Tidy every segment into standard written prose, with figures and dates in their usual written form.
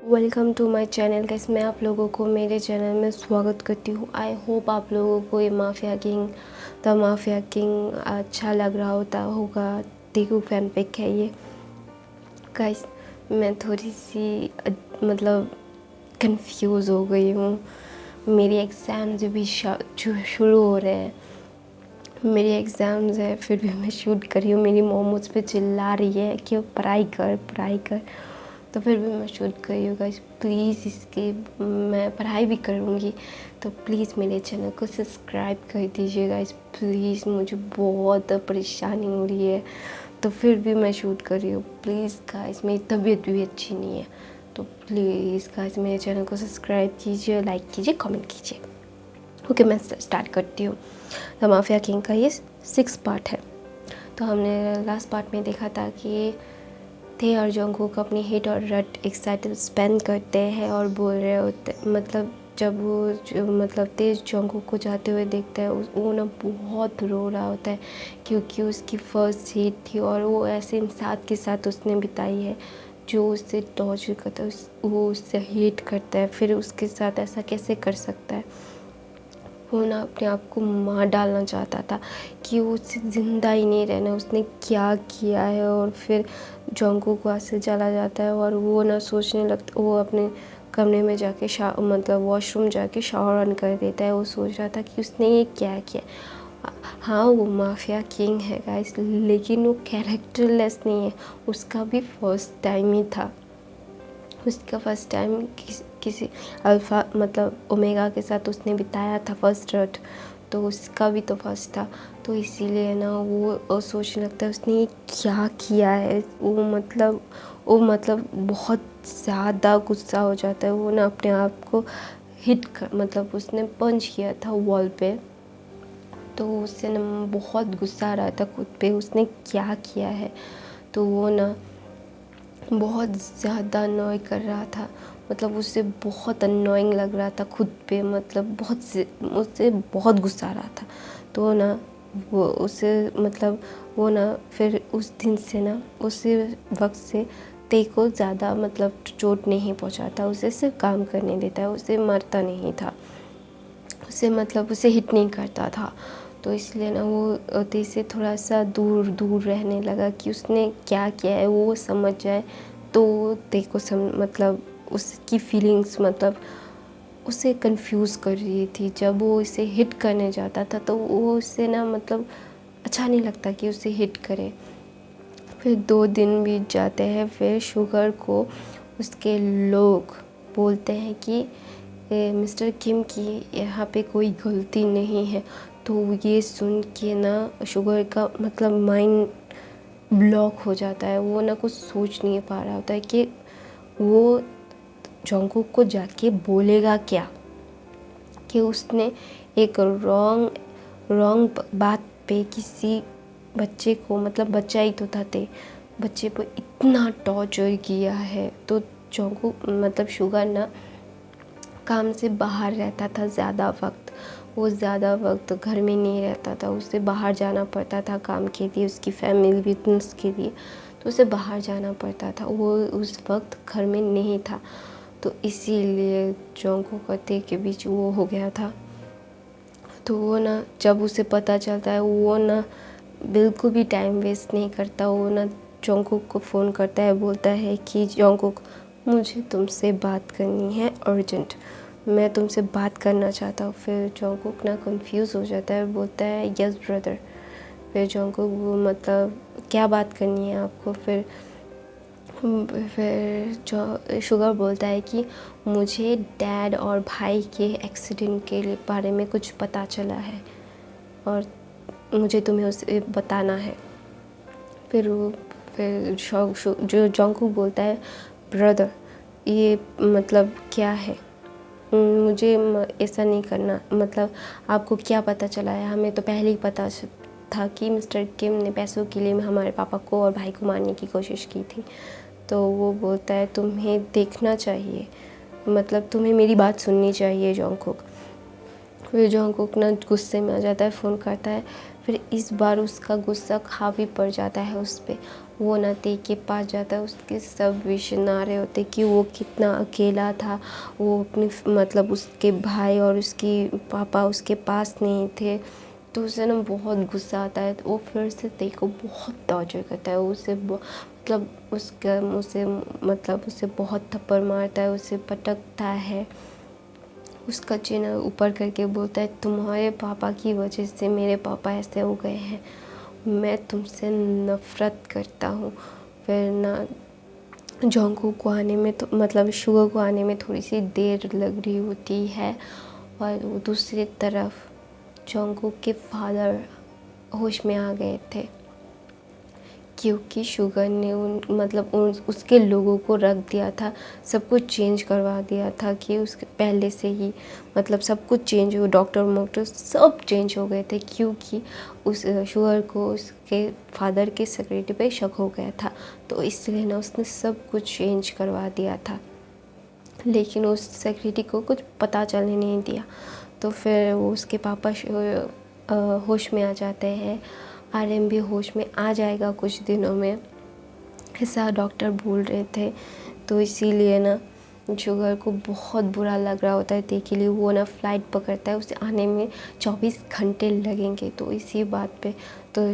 Welcome to my channel guys. मैं आप लोगों को मेरे चैनल में स्वागत करती हूँ। आई होप आप लोगों को ये द माफिया किंग अच्छा लग रहा होगा। देखो फैन पिक है ये गाइस। मैं थोड़ी सी मतलब कंफ्यूज हो गई हूँ। मेरी एग्ज़ाम्स भी शुरू हो रहे हैं। मेरी एग्ज़ाम्स है फिर भी मैं शूट कर रही हूँ। मेरी मॉम मुझ पे चिल्ला रही है कि पढ़ाई कर, तो फिर भी मैं शूट कर रही हूँ गाइस। प्लीज़ इसके मैं पढ़ाई भी करूँगी, तो प्लीज़ मेरे चैनल को सब्सक्राइब कर दीजिए गाइस। प्लीज़ मुझे बहुत परेशानी हो रही है, तो फिर भी मैं शूट कर रही हूँ। प्लीज़ गाइस, मेरी तबीयत भी अच्छी नहीं है, तो प्लीज़ गाइस मेरे चैनल को सब्सक्राइब कीजिए, लाइक कीजिए, कमेंट कीजिए। ओके, मैं स्टार्ट करती हूँ। द माफिया किंग का ये 6 पार्ट है। तो हमने लास्ट पार्ट में देखा था कि थे और जंगकुक अपनी हिट और रट एक साथ स्पेंड करते हैं और बोल रहे होते, मतलब जब वो मतलब तेज जंगकुक को जाते हुए देखता है वो ना बहुत रो रहा होता है, क्योंकि उसकी फर्स्ट हिट थी और वो ऐसे इंसान के साथ उसने बिताई है जो उससे टॉर्चर करता है, वो उससे हेट करता है, फिर उसके साथ ऐसा कैसे कर सकता है। वो ना अपने आप को मार डालना चाहता था कि वो उससे ज़िंदा ही नहीं रहना, उसने क्या किया है। और फिर जंगकुक वहाँ से चला जाता है और वो ना सोचने लगता, वो अपने कमरे में जाके मतलब वॉशरूम जाके शावर ऑन कर देता है। वो सोच रहा था कि उसने ये क्या किया। हाँ, वो माफिया किंग है गाइस, लेकिन वो कैरेक्टरलेस नहीं है। उसका भी फर्स्ट टाइम ही था। उसका फर्स्ट टाइम किसी अल्फ़ा मतलब ओमेगा के साथ उसने बिताया था फर्स्ट रट, तो उसका भी तो फर्स्ट था। तो इसीलिए ना वो सोचने लगता है उसने ये क्या किया है। वो मतलब बहुत ज़्यादा गुस्सा हो जाता है। वो ना अपने आप को मतलब उसने पंच किया था वॉल पे, तो उससे ना बहुत गुस्सा आ रहा था खुद पे, उसने क्या किया है। तो वो ना बहुत ज़्यादा अनॉय कर रहा था, मतलब उसे बहुत अननोइंग लग रहा था खुद पे, मतलब उससे बहुत गुस्सा आ रहा था। तो ना वो उसे मतलब वो ना फिर उस दिन से ना उसी वक्त से ते को ज़्यादा मतलब चोट नहीं पहुंचाता, उसे सिर्फ काम करने देता है, उसे मारता नहीं था, उसे हिट नहीं करता था। तो इसलिए ना वो ते से थोड़ा सा दूर दूर रहने लगा कि उसने क्या किया है वो समझ जाए। तो ते को मतलब उसकी फीलिंग्स मतलब उसे कंफ्यूज कर रही थी। जब वो इसे हिट करने जाता था तो वो उससे ना मतलब अच्छा नहीं लगता कि उसे हिट करे। फिर 2 दिन बीत जाते हैं, फिर शुगर को उसके लोग बोलते हैं कि मिस्टर किम की यहाँ पे कोई गलती नहीं है। तो ये सुन के ना शुगर का मतलब माइंड ब्लॉक हो जाता है। वो ना कुछ सोच नहीं पा रहा होता है कि वो जंगकुक को जाके बोलेगा क्या, कि उसने एक रॉन्ग बात पे किसी बच्चे को, मतलब बच्चा ही तो था, बच्चे पर इतना टॉर्चर किया है। तो जंगकुक मतलब शुगर ना काम से बाहर रहता था ज़्यादा वक्त, वो ज़्यादा वक्त घर में नहीं रहता था, उसे बाहर जाना पड़ता था काम के लिए, उसकी फैमिली बिजनेस के लिए, तो उसे बाहर जाना पड़ता था, वो उस वक्त घर में नहीं था। तो इसीलिए जंगकुक और ते के बीच वो हो गया था। तो वो ना जब उसे पता चलता है वो ना बिल्कुल भी टाइम वेस्ट नहीं करता। वो ना जंगकुक को फ़ोन करता है, बोलता है कि जंगकुक मुझे तुमसे बात करनी है अर्जेंट, मैं तुमसे बात करना चाहता हूँ। फिर जंगकुक ना कंफ्यूज हो जाता है, बोलता है यस ब्रदर। फिर जंगकुक वो मतलब क्या बात करनी है आपको। फिर जो शुगर बोलता है कि मुझे डैड और भाई के एक्सीडेंट के बारे में कुछ पता चला है और मुझे तुम्हें उसे बताना है। फिर जो जंगकुक बोलता है ब्रदर ये मतलब क्या है, मुझे ऐसा नहीं करना, मतलब आपको क्या पता चला है, हमें तो पहले ही पता था कि मिस्टर किम ने पैसों के लिए हमारे पापा को और भाई को मारने की कोशिश की थी। तो वो बोलता है तुम्हें देखना चाहिए, मतलब तुम्हें मेरी बात सुननी चाहिए जंगकुक। फिर जंगकुक ना गुस्से में आ जाता है, फ़ोन करता है। फिर इस बार उसका गुस्सा हावी पड़ जाता है उस पर। वो ना ते के पास जाता है, उसके सब विजन आ रहे होते कि वो कितना अकेला था, वो अपने मतलब उसके भाई और उसकी पापा उसके पास नहीं थे। तो उसे ना बहुत गुस्सा आता है, तो वो फिर से ते को बहुत टॉर्चर करता है, उसे मतलब उसे बहुत थप्पड़ मारता है, उसे पटकता है, उसका चिन्ह ऊपर करके बोलता है तुम्हारे पापा की वजह से मेरे पापा ऐसे हो गए हैं, मैं तुमसे नफ़रत करता हूँ। फिर ना जोंगकुक को आने में तो मतलब शुगर को आने में थोड़ी सी देर लग रही होती है, और दूसरी तरफ जोंगकुक के फादर होश में आ गए थे, क्योंकि शुगर ने उसके लोगों को रख दिया था, सब कुछ चेंज करवा दिया था कि उसके पहले से ही मतलब सब कुछ चेंज हो, डॉक्टर सब चेंज हो गए थे, क्योंकि उस शुगर को उसके फादर के सेक्रेटरी पे शक हो गया था, तो इसलिए ना उसने सब कुछ चेंज करवा दिया था। लेकिन उस सेक्रेटरी को कुछ पता चलने नहीं दिया, तो फिर वो उसके पापा होश में आ जाते हैं। आर्यन भी होश में आ जाएगा कुछ दिनों में, ऐसा डॉक्टर बोल रहे थे। तो इसीलिए ना शुगर को बहुत बुरा लग रहा होता है ते के लिए, वो ना फ़्लाइट पकड़ता है, उसे आने में 24 घंटे लगेंगे। तो इसी बात पे तो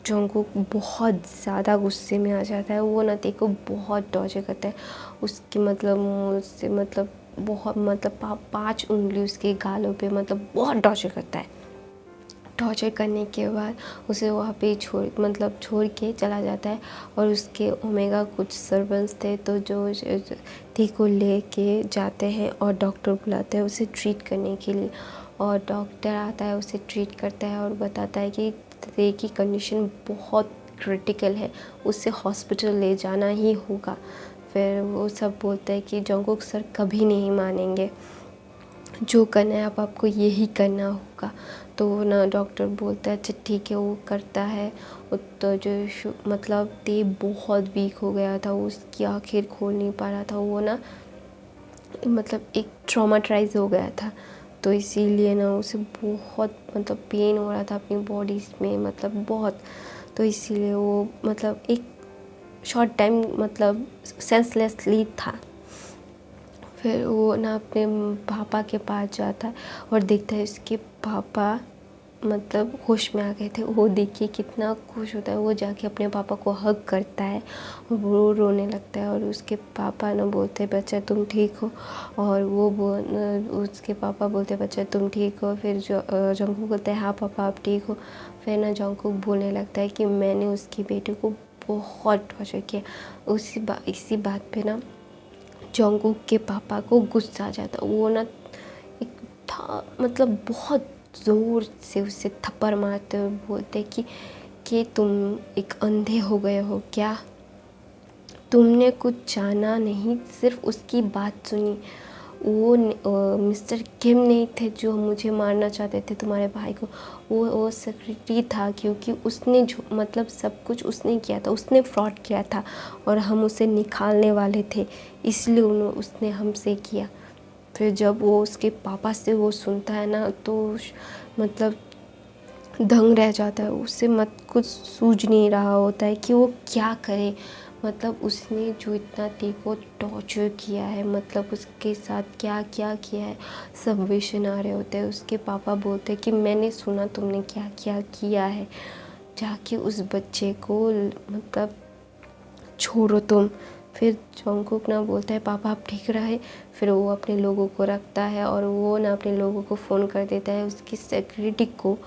जोंगकुक बहुत ज़्यादा गुस्से में आ जाता है, वो ना ते को बहुत टॉर्चर करता है, उसकी मतलब मुँह से बहुत 5 उंगली उसके गालों पे बहुत टॉर्चर करता है। टॉर्चर करने के बाद उसे वहाँ पे छोड़ के चला जाता है, और उसके ओमेगा कुछ सर्वेंट्स थे तो जो टी को ले के जाते हैं और डॉक्टर बुलाते हैं उसे ट्रीट करने के लिए, और डॉक्टर आता है, उसे ट्रीट करता है और बताता है कि टी की कंडीशन बहुत क्रिटिकल है, उसे हॉस्पिटल ले जाना ही होगा। फिर वो सब बोलते हैं कि जोंगकुक सर कभी नहीं मानेंगे, जो करना है अब आपको यही करना होगा। तो ना डॉक्टर बोलता है अच्छा ठीक है, वो करता है। तो जो ते बहुत वीक हो गया था, वो उसकी आखिर खोल नहीं पा रहा था, वो ना एक ट्रॉमाटाइज हो गया था, तो इसीलिए ना उसे बहुत पेन हो रहा था अपनी बॉडी में बहुत। तो इसीलिए वो एक शॉर्ट टाइम सेंसलेसली था। फिर वो ना अपने पापा के पास जाता है और देखता है उसके पापा होश में आ गए थे। वो देखिए कितना खुश होता है, वो जाके अपने पापा को हग करता है और वो रोने लगता है, और उसके पापा ना बोलते बच्चा तुम ठीक हो, और उसके पापा बोलते बच्चा तुम ठीक हो। फिर जोंगकुक बोलता है हाँ पापा आप ठीक हो। फिर ना जोंगकुक बोलने लगता है कि मैंने उसकी बेटी को बहुत टॉर्चर किया। इसी बात पे ना जोंगकुक के पापा को गुस्सा आ जाता, वो ना एक था बहुत ज़ोर से उसे थप्पड़ मारते हुए बोलते कि तुम एक अंधे हो गए हो क्या, तुमने कुछ जाना नहीं, सिर्फ उसकी बात सुनी। वो मिस्टर किम नहीं थे जो मुझे मारना चाहते थे तुम्हारे भाई को, वो सेक्रेटरी था, क्योंकि उसने जो सब कुछ उसने किया था, उसने फ्रॉड किया था और हम उसे निकालने वाले थे, इसलिए उसने हमसे किया। फिर जब वो उसके पापा से वो सुनता है ना तो दंग रह जाता है, उसे कुछ सूझ नहीं रहा होता है कि वो क्या करे। उसने जो इतना ते को टॉर्चर किया है, उसके साथ क्या क्या किया है, सब विजन आ रहे होते हैं। उसके पापा बोलते हैं कि मैंने सुना तुमने क्या क्या किया है, जाके उस बच्चे को छोड़ो तुम। फिर जोंगकुक ना बोलता है पापा आप ठीक रहे। फिर वो अपने लोगों को रखता है और वो ना अपने लोगों को फ़ोन कर देता है उसकी सेक्रेटरी को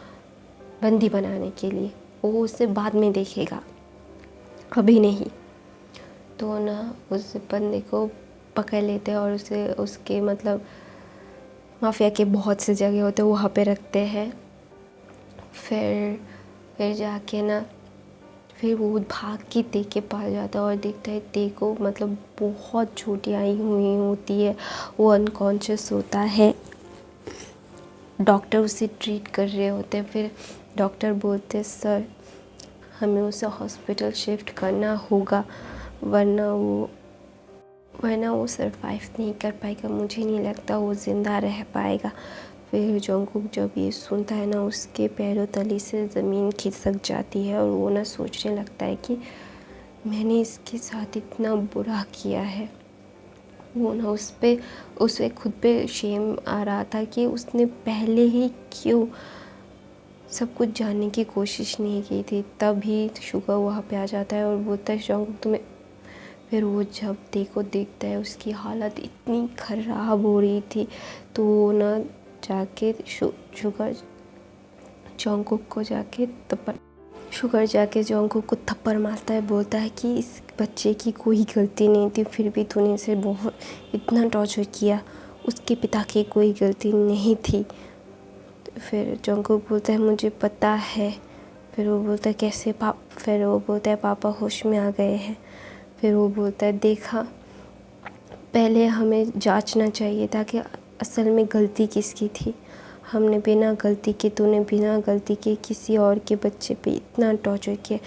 बंदी बनाने के लिए, वो उसे बाद में देखेगा, अभी नहीं। तो ना उस बंदे को पकड़ लेते हैं और उसे उसके माफिया के बहुत से जगह होते हैं वहाँ पे रखते हैं। फिर जाके ना फिर वो भाग के ते के पास जाता है और देखता है ते को बहुत चोटें आई हुई होती है, वो अनकॉन्शियस होता है। डॉक्टर उसे ट्रीट कर रहे होते हैं। फिर डॉक्टर बोलते सर हमें उसे हॉस्पिटल शिफ्ट करना होगा, वरना वो सरवाइव नहीं कर पाएगा, मुझे नहीं लगता वो ज़िंदा रह पाएगा। फिर जोंगकुक जब ये सुनता है ना उसके पैरों तले से ज़मीन खिसक जाती है और वो ना सोचने लगता है कि मैंने इसके साथ इतना बुरा किया है। वो ना उसे खुद पे शेम आ रहा था कि उसने पहले ही क्यों सब कुछ जानने की कोशिश नहीं की थी। तभी शुगर वहाँ पे आ जाता है और बोलता है जंगकुक तुम्हें। फिर वो जब देखता है उसकी हालत इतनी ख़राब हो रही थी, तो वो ना जाके शुगर जाके जंगकुक को थप्पड़ मारता है। बोलता है कि इस बच्चे की कोई गलती नहीं थी, फिर भी तूने इसे बहुत इतना टॉर्चर किया, उसके पिता की कोई गलती नहीं थी। फिर जंगकुक बोलता है मुझे पता है। फिर वो बोलता है कैसे फिर वो बोलता है पापा होश में आ गए हैं। फिर वो बोलता है देखा, पहले हमें जांचना चाहिए था कि असल में गलती किसकी थी। हमने बिना गलती के तूने बिना गलती के किसी और के बच्चे पे इतना टॉर्चर किया।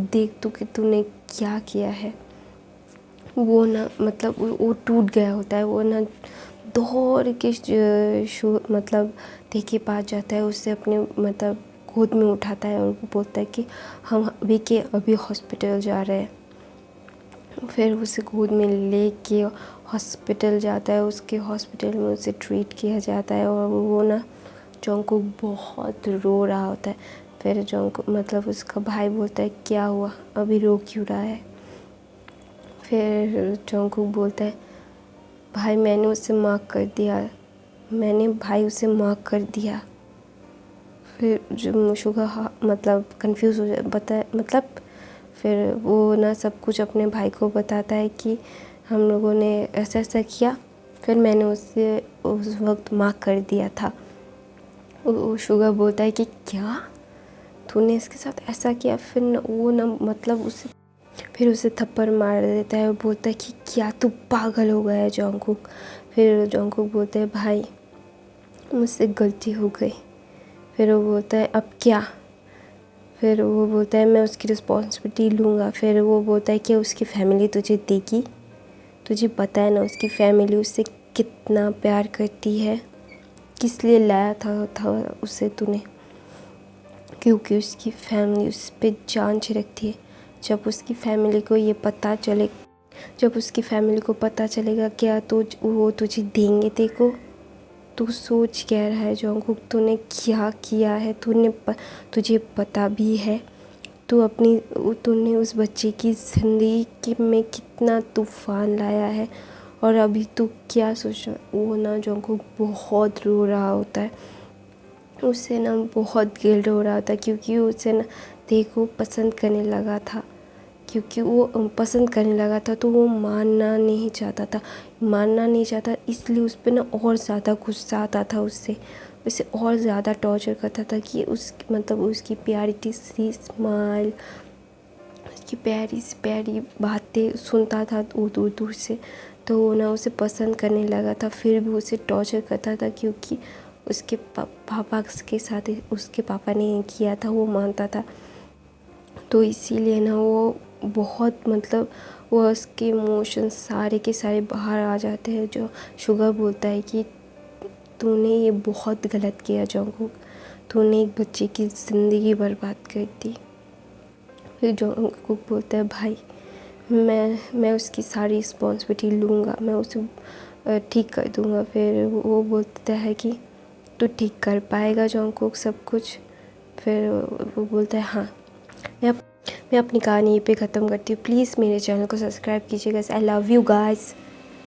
देख तू कि तूने क्या किया है। वो ना मतलब वो टूट गया होता है। वो ना दौड़ के मतलब के पास जाता है, उससे अपने मतलब गोद में उठाता है और वो बोलता है कि हम अभी हॉस्पिटल जा रहे हैं। फिर उसे गोद में ले के हॉस्पिटल जाता है। उसके हॉस्पिटल में उसे ट्रीट किया जाता है और वो ना जंगकुक बहुत रो रहा होता है। फिर जंगकुक मतलब उसका भाई बोलता है क्या हुआ, अभी रो क्यों रहा है। फिर जंगकुक बोलता है भाई मैंने उसे माफ़ कर दिया। फिर जो शुगर मतलब कंफ्यूज हो जाता मतलब फिर वो ना सब कुछ अपने भाई को बताता है कि हम लोगों ने ऐसा ऐसा किया, फिर मैंने उसे उस वक्त माफ़ कर दिया था। वो शुगर बोलता है कि क्या तूने इसके साथ ऐसा किया। फिर वो ना मतलब उसे थप्पड़ मार देता है और बोलता है कि क्या तू पागल हो गया है जंगकुक। फिर जंगकुक बोलता है भाई मुझसे गलती हो गई। फिर वो बोलता है अब क्या। फिर वो बोलता है मैं उसकी रिस्पॉन्सिबिलिटी लूँगा। फिर वो बोलता है कि उसकी फैमिली तुझे देगी, तुझे पता है ना उसकी फैमिली उससे कितना प्यार करती है, किस लिए लाया था उसे तूने, क्योंकि उसकी फैमिली उस पर जान छिड़कती है। जब उसकी फैमिली को पता चलेगा क्या तो वो तुझे देंगे। देखो तू सोच क्या रहा है जंगकुक, तूने क्या किया है। तुझे पता भी है तूने उस बच्चे की ज़िंदगी में कितना तूफ़ान लाया है और अभी तू क्या सोच रहा है। वो ना जंगकुक बहुत रो रहा होता है। उसे ना बहुत गिल्ट हो रहा था क्योंकि उसे ना देखो पसंद करने लगा था तो वो मानना नहीं चाहता इसलिए उस पर ना और ज़्यादा गुस्सा आता था। उसे और ज़्यादा टॉर्चर करता था कि उसकी प्यारी सी स्माइल, उसकी प्यारी बातें सुनता था दूर दूर से, तो वो ना उसे पसंद करने लगा था। फिर भी उसे टॉर्चर करता था क्योंकि उसके पापा के साथ उसके पापा ने किया था, वो मानता था। तो इसीलिए ना वो बहुत वो उसके इमोशंस सारे के सारे बाहर आ जाते हैं। जो शुगर बोलता है कि तूने ये बहुत गलत किया जंगकुक, तूने एक बच्चे की ज़िंदगी बर्बाद कर दी। फिर जंगकुक बोलता है भाई मैं उसकी सारी रिस्पॉन्सिबिलिटी लूँगा, मैं उसे ठीक कर दूँगा। फिर वो बोलता है कि तू ठीक कर पाएगा जंगकुक सब कुछ। फिर वो बोलता है हाँ। मैं अपनी कहानी पे ख़त्म करती हूँ। प्लीज़ मेरे चैनल को सब्सक्राइब कीजिएगा। I love you guys.